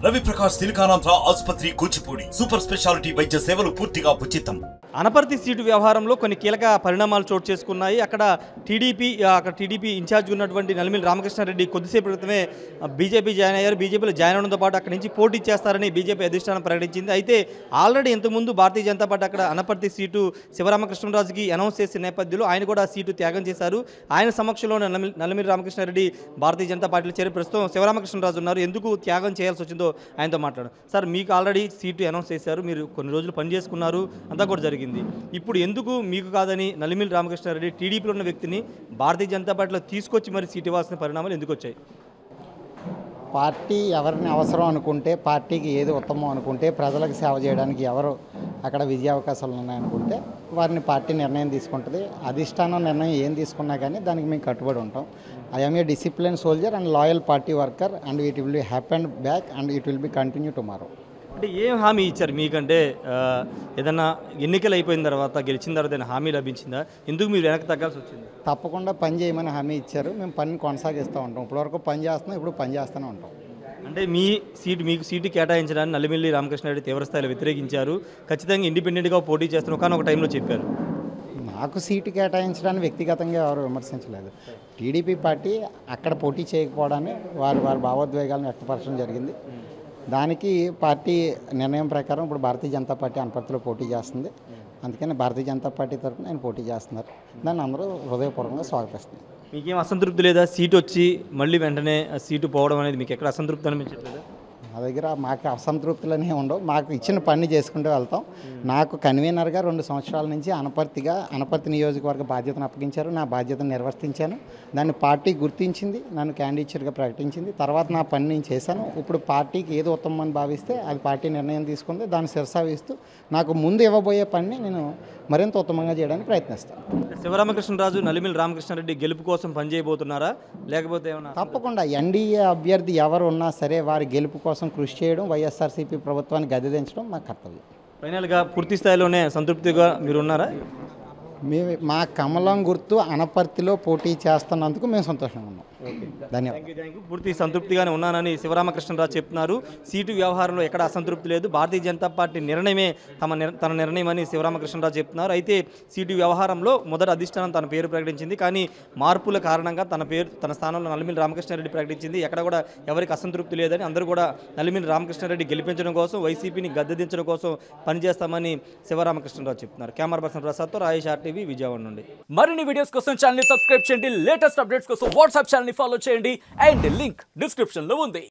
రవి ప్రకాష్ సిలికానాంధ్ర ఆసుపత్రి Kuchipudi super speciality వైద్య సేవలు పూర్తిగా ఉచితం. అనపర్తి సీటు వ్యవహారంలో కొన్ని కీలక పరిణామాలు చోటు చేసుకున్నాయి. అక్కడ టీడీపీ ఇన్ఛార్జ్ ఉన్నటువంటి నలిమిలి రామకృష్ణారెడ్డి కొద్దిసేపు క్రితమే బీజేపీ జాయిన్ అయ్యారు. బీజేపీలో జాయిన్ అవడంతో పాటు అక్కడి నుంచి పోటీ చేస్తారని బీజేపీ అధిష్టానం ప్రకటించింది. అయితే ఆల్రెడీ ఇంతకుముందు భారతీయ జనతా పార్టీ అక్కడ అనపర్తి సీటు శివరామకృష్ణరాజుకి అనౌన్స్ చేసిన నేపథ్యంలో ఆయన కూడా సీటు త్యాగం చేశారు. ఆయన సమక్షంలో నలిమిలి రామకృష్ణారెడ్డి భారతీయ జనతా పార్టీలో చేరి ప్రస్తుతం శివరామకృష్ణరాజు ఉన్నారు. ఎందుకు త్యాగం చేయాల్సి వచ్చిందో ఆయనతో మాట్లాడు. సార్, మీకు ఆల్రెడీ సీటు అనౌన్స్ చేశారు, మీరు కొన్ని రోజులు పనిచేసుకున్నారు, అంతా కూడా జరిగింది. ఇప్పుడు ఎందుకు మీకు కాదని నలిమిలి రామకృష్ణారెడ్డి టీడీపీలో ఉన్న వ్యక్తిని భారతీయ జనతా పార్టీలో తీసుకొచ్చి మరి సీటు ఇవ్వాల్సిన పరిణామాలు ఎందుకు వచ్చాయి? పార్టీ ఎవరిని అవసరం అనుకుంటే, పార్టీకి ఏది ఉత్తమం అనుకుంటే, ప్రజలకు సేవ చేయడానికి ఎవరు అక్కడ విజయావకాశాలు ఉన్నాయనుకుంటే వారిని పార్టీ నిర్ణయం తీసుకుంటుంది. అధిష్టానం నిర్ణయం ఏం తీసుకున్నా కానీ దానికి మేము కట్టుబడి ఉంటాం. I'm a discipline soldier and loyal party worker and it will be happen back and it will be continue tomorrow. అంటే ఏం హామీ ఇచ్చారు మీకంటే? ఏదన్నా ఎన్నికలు అయిపోయిన తర్వాత గెలిచిన తర్వాత హామీ లభించిందా? ఎందుకు మీరు వెనక్కి తగ్గాల్సి వచ్చింది? తప్పకుండా పని చేయమని హామీ ఇచ్చారు. మేము పనిని కొనసాగిస్తూ ఉంటాం. ఇప్పటివరకు పని చేస్తున్నాం, ఇప్పుడు పని చేస్తూనే ఉంటాం. అంటే మీకు సీటు కేటాయించడాన్ని నలిమిలి రామకృష్ణారెడ్డి తీవ్రస్థాయిలో వ్యతిరేకించారు. ఖచ్చితంగా ఇండిపెండెంట్గా పోటీ చేస్తున్నాం కానీ ఒక టైంలో చెప్పారు. నాకు సీటు కేటాయించడానికి వ్యక్తిగతంగా ఎవరు విమర్శించలేదు. టీడీపీ పార్టీ అక్కడ పోటీ చేయకపోవడాన్ని వారి భావోద్వేగాలను వ్యక్తపరచడం జరిగింది. దానికి పార్టీ నిర్ణయం ప్రకారం ఇప్పుడు భారతీయ జనతా పార్టీ అనపర్తిలో పోటీ చేస్తుంది. అందుకని భారతీయ జనతా పార్టీ తరఫున ఆయన పోటీ చేస్తున్నారు. దాన్ని అందరూ హృదయపూర్వకంగా స్వాగతిస్తున్నారు. మీకేం అసంతృప్తి లేదా? సీటు వచ్చి మళ్ళీ వెంటనే సీటు పోవడం అనేది మీకు ఎక్కడ అసంతృప్తి అనిపించట్లేదా? మా దగ్గర మాకు అసంతృప్తులనే ఉండవు. మాకు ఇచ్చిన పని చేసుకుంటూ వెళ్తాం. నాకు కన్వీనర్గా 2 సంవత్సరాల నుంచి అనపర్తి నియోజకవర్గ బాధ్యతను అప్పగించారు. నా బాధ్యతను నిర్వర్తించాను. దాన్ని పార్టీ గుర్తించింది, నన్ను క్యాండిడేట్గా ప్రకటించింది. తర్వాత నా పని నేను చేశాను. ఇప్పుడు పార్టీకి ఏది ఉత్తమం అని భావిస్తే అది పార్టీ నిర్ణయం తీసుకుంది. దాన్ని శిరసావిస్తూ నాకు ముందు ఇవ్వబోయే పనిని నేను మరింత ఉత్తమంగా చేయడానికి ప్రయత్నిస్తాను. శివరామకృష్ణరాజు నలిమిలి రామకృష్ణారెడ్డి గెలుపు కోసం పనిచేయబోతున్నారా లేకపోతే ఏమన్నా? తప్పకుండా ఎన్డీఏ అభ్యర్థి ఎవరు ఉన్నా సరే వారి గెలుపు కోసం కృషి చేయడం, వైఎస్ఆర్సీపీ ప్రభుత్వాన్ని గద్దెదించడం మా కర్తవ్యం. ఫైనల్గా పూర్తి స్థాయిలోనే సంతృప్తిగా మీరు ఉన్నారా? మా కమలం గుర్తు అనపర్తిలో పోటీ చేస్తున్నందుకు మేము సంతోషంగా ఉన్నాం. ధన్యవాదాలు. పూర్తి సంతృప్తిగానే ఉన్నానని శివరామకృష్ణరాజు చెప్తున్నారు. సీటు వ్యవహారంలో ఎక్కడ అసంతృప్తి లేదు, భారతీయ జనతా పార్టీ నిర్ణయమే తన నిర్ణయం అని శివరామకృష్ణరాజు చెప్తున్నారు. అయితే సీటు వ్యవహారంలో మొదటి అధిష్టానం తన పేరు ప్రకటించింది, కానీ మార్పుల కారణంగా తన స్థానంలో నలిమిలి రామకృష్ణారెడ్డి ప్రకటించింది. ఎక్కడ కూడా ఎవరికి అసంతృప్తి లేదని, అందరూ కూడా నలిమిలి రామకృష్ణారెడ్డి గెలిపించడం కోసం, వైసీపీని గద్దెదించడం కోసం పనిచేస్తామని శివరామకృష్ణరాజు చెప్తున్నారు. Camera person ప్రసాద్తో Rayesh RTV Vijayawada నుండి. మరిన్ని వీడియోస్ కోసం ఛానల్ ని సబ్స్క్రైబ్ చేయండి. లేటెస్ట్ అప్డేట్స్ కోసం వాట్సాప్ ఛానల్ ని ఫాలో చేయండి అండ్ లింక్ డిస్క్రిప్షన్ లో ఉంది.